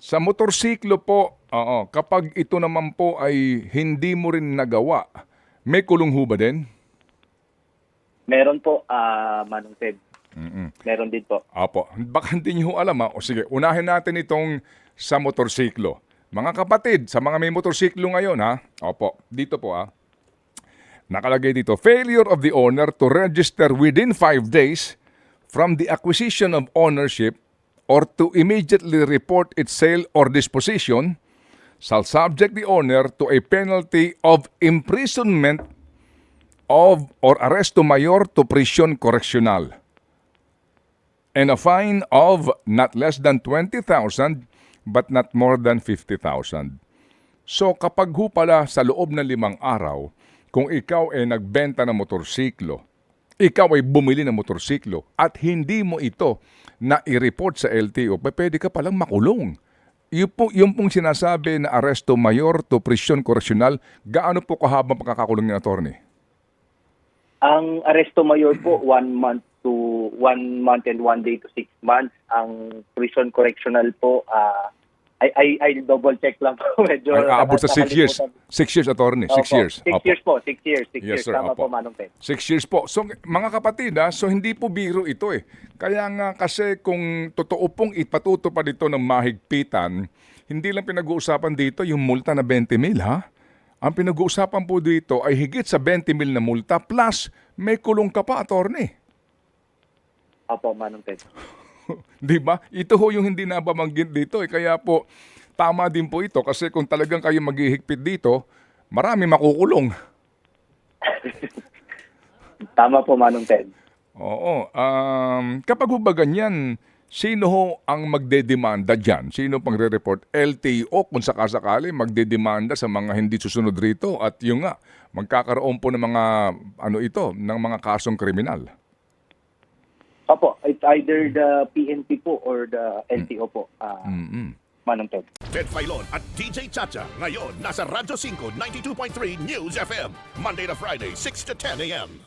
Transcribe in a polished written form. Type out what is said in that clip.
Sa motorsiklo po, oo, kapag ito naman po ay hindi mo rin nagawa, may kulong ho ba din? Meron po, Manong Ted. Meron din po. Apo, baka hindi niyo ho alam ha. O sige, unahin natin itong sa motorsiklo. Mga kapatid, sa mga may motorsiklo ngayon ha, opo, dito po ha, nakalagay dito, failure of the owner to register within 5 days from the acquisition of ownership or to immediately report its sale or disposition shall subject the owner to a penalty of imprisonment of or arresto mayor to prisión correccional and a fine of not less than 20,000 but not more than 50,000. So kapag ho pala sa loob ng 5 araw, kung ikaw ay nagbenta ng motorsiklo, ikaw ay bumili ng motorsiklo at hindi mo ito na i-report sa LTO, pwede ka palang makulong. Yung pong sinasabi na arresto mayor to prisión correccional, gaano po kahabang pagkakakulong ni attorney? Ang aresto mayor po, 1 month and 1 day to 6 months. Ang prison correctional po, I double check lang po. Medyo Ay, aabot sa 6 years. 6 years, attorney. 6 years. 6 Opo. years po, 6 years. 6 Yes, years. sir. Tama Opo. po, Manong Ted. 6 years po. So, mga kapatid, so hindi po biro ito eh. Kaya nga kasi kung totoo pong ipatutupad ito ng mahigpitan, hindi lang pinag-uusapan dito yung multa na 20,000 ha? Ang pinag-uusapan po dito ay higit sa 20,000 na multa plus may kulong ka pa, attorney. Opo, Manong Ted. Di ba? Ito ho yung hindi nababanggit dito eh. Kaya po, tama din po ito kasi kung talagang kayo maghihigpit dito, marami makukulong. Tama po, Manong Ted. Oo. Kapag ho ba ganyan, sino ho ang magdedemanda dyan? Sino pang re-report? LTO kung sakasakali magdedemanda sa mga hindi susunod rito at yung nga, magkakaroon po ng mga ng mga kasong kriminal. Opo, it's either the PNP po or the LTO po, Manong Ted. Ted Filon at DJ Chacha. Ngayon, nasa Radyo 5, 92.3 News FM. Monday to Friday, 6 to 10 a.m.